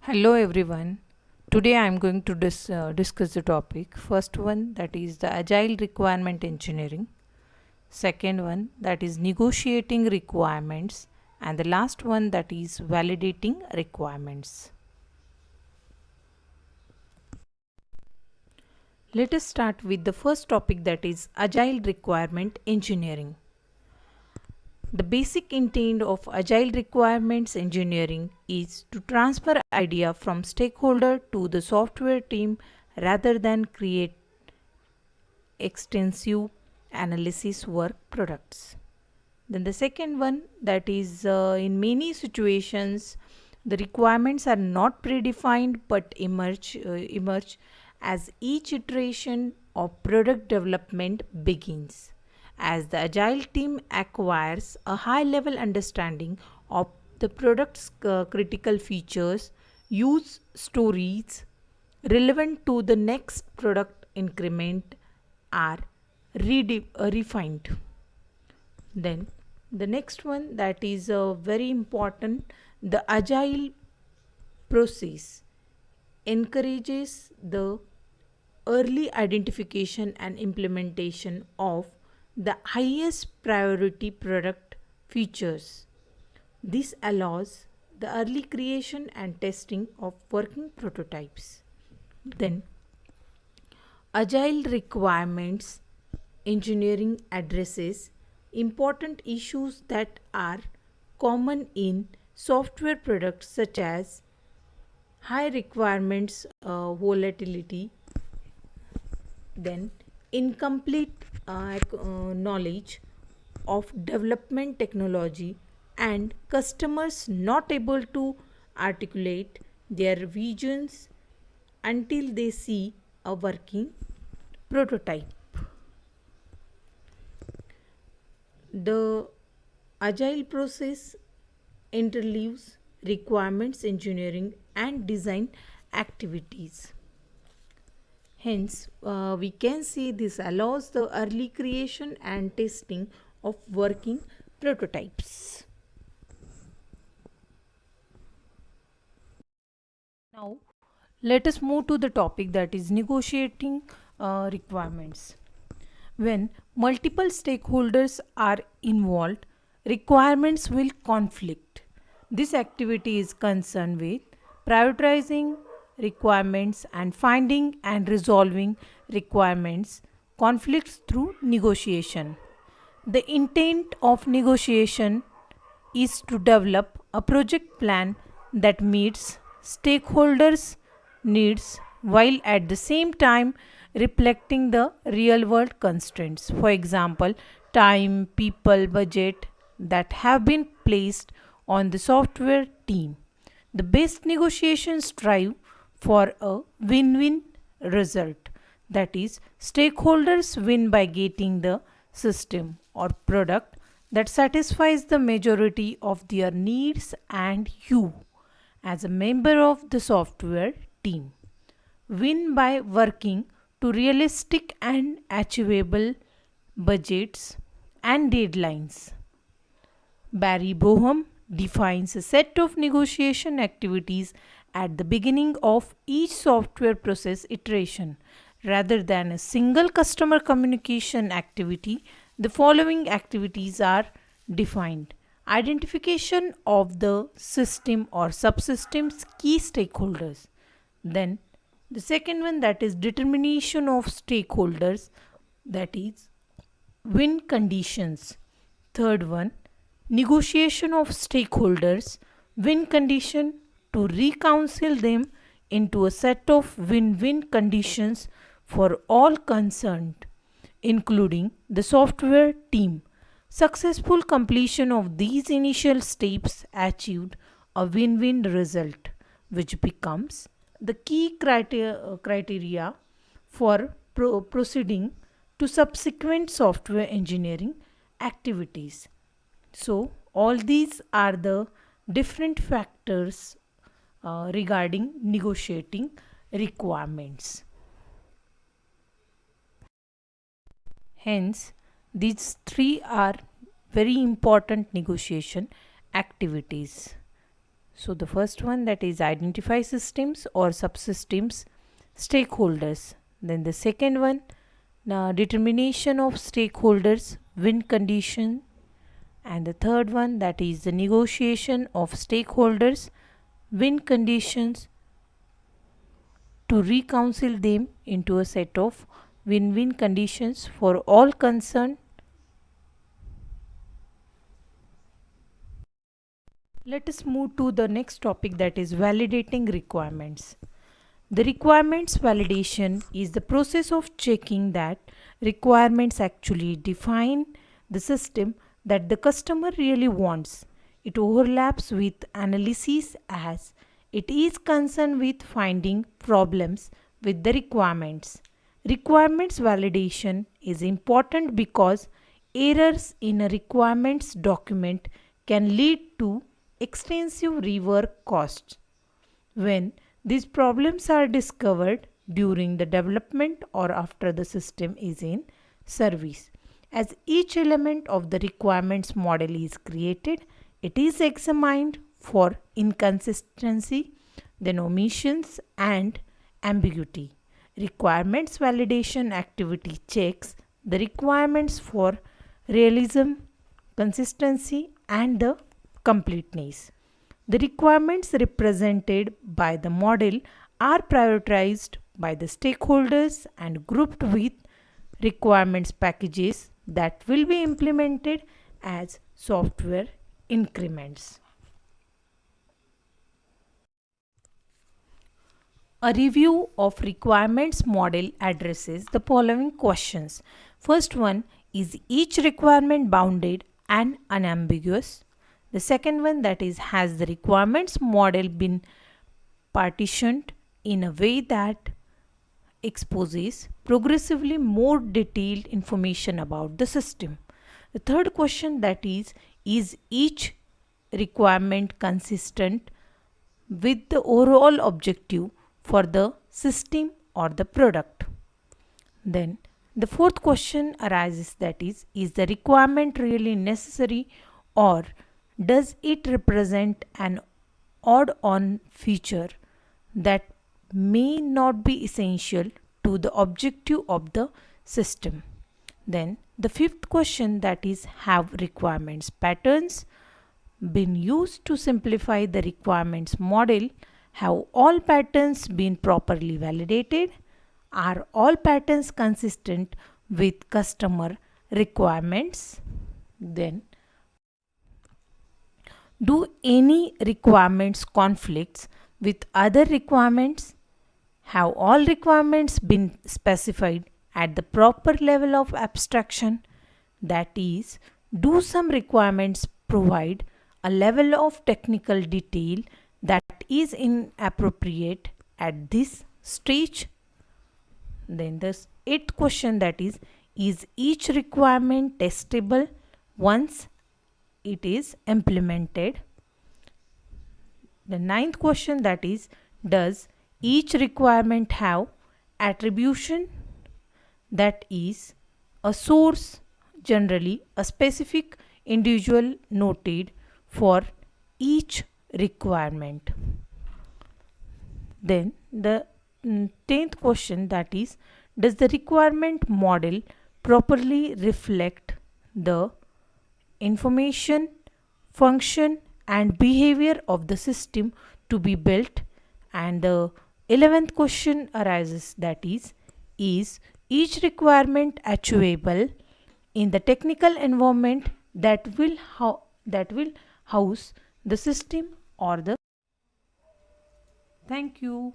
Hello everyone. Today I am going to discuss the topic. First one, that is the agile requirement engineering. Second one, that is negotiating requirements, and the last one, that is validating requirements. Let us start with the first topic, that is agile requirement engineering. The basic intent of agile requirements engineering is to transfer idea from stakeholder to the software team rather than create extensive analysis work products. Then the second one, that is in many situations the requirements are not predefined but emerge as each iteration of product development begins. As the agile team acquires a high level understanding of the product's critical features, use stories relevant to the next product increment are refined. Then the next one, that is very important, the agile process encourages the early identification and implementation of the highest priority product features. This allows the early creation and testing of working prototypes. Then agile requirements engineering addresses important issues that are common in software products, such as high requirements volatility, then incomplete knowledge of development technology, and customers not able to articulate their visions until they see a working prototype. The agile process interleaves requirements engineering and design activities. Hence, we can see this allows the early creation and testing of working prototypes. Now, let us move to the topic, that is negotiating requirements. When multiple stakeholders are involved, requirements will conflict. This activity is concerned with prioritizing requirements and finding and resolving requirements conflicts through negotiation. The intent of negotiation is to develop a project plan that meets stakeholders' needs while at the same time reflecting the real world constraints. For example, time, people, budget that have been placed on the software team. The best negotiations strive for a win win result. That is, stakeholders win by getting the system or product that satisfies the majority of their needs, and you, as a member of the software team, win by working to realistic and achievable budgets and deadlines. Barry Boham defines a set of negotiation activities at the beginning of each software process iteration. Rather than a single customer communication activity, the following activities are defined: identification of the system or subsystems key stakeholders. Then the second one, that is determination of stakeholders, that is win conditions. Third one, negotiation of stakeholders, win condition to reconcile them into a set of win win conditions for all concerned, including the software team. Successful completion of these initial steps achieved a win win result, which becomes the key criteria for proceeding to subsequent software engineering activities. So, all these are the different factors regarding negotiating requirements. Hence, these three are very important negotiation activities. So the first one, that is identify systems or subsystems stakeholders. Then the second one, determination of stakeholders win condition. And the third one, that is the negotiation of stakeholders win conditions to reconcile them into a set of win-win conditions for all concerned. Let us move to the next topic, that is validating requirements. The requirements validation is the process of checking that requirements actually define the system that the customer really wants. It overlaps with analysis as it is concerned with finding problems with the requirements. Requirements validation is important because errors in a requirements document can lead to extensive rework costs. When these problems are discovered during the development or after the system is in service. As each element of the requirements model is created, it is examined for inconsistency, then omissions and ambiguity. Requirements validation activity checks the requirements for realism, consistency and the completeness. The requirements represented by the model are prioritized by the stakeholders and grouped with requirements packages that will be implemented as software increments. A review of requirements model addresses the following questions. First one, is each requirement bounded and unambiguous? The second one, that is, has the requirements model been partitioned in a way that exposes progressively more detailed information about the system? The third question, that is each requirement consistent with the overall objective for the system or the product? Then the fourth question arises, that is the requirement really necessary or does it represent an odd-on feature that may not be essential to the objective of the system? Then the fifth question, that is, have requirements patterns been used to simplify the requirements model? Have all patterns been properly validated? Are all patterns consistent with customer requirements? Then, do any requirements conflicts with other requirements? Have all requirements been specified at the proper level of abstraction? That is, do some requirements provide a level of technical detail that is inappropriate at this stage? Then the eighth question, that is each requirement testable once it is implemented? The ninth question, that is, does each requirement have attribution? That is, a source, generally a specific individual noted for each requirement. Then the 10th question, that is, does the requirement model properly reflect the information, function and behavior of the system to be built? And the 11th question arises, that is each requirement achievable in the technical environment that will house the system or the. Thank you.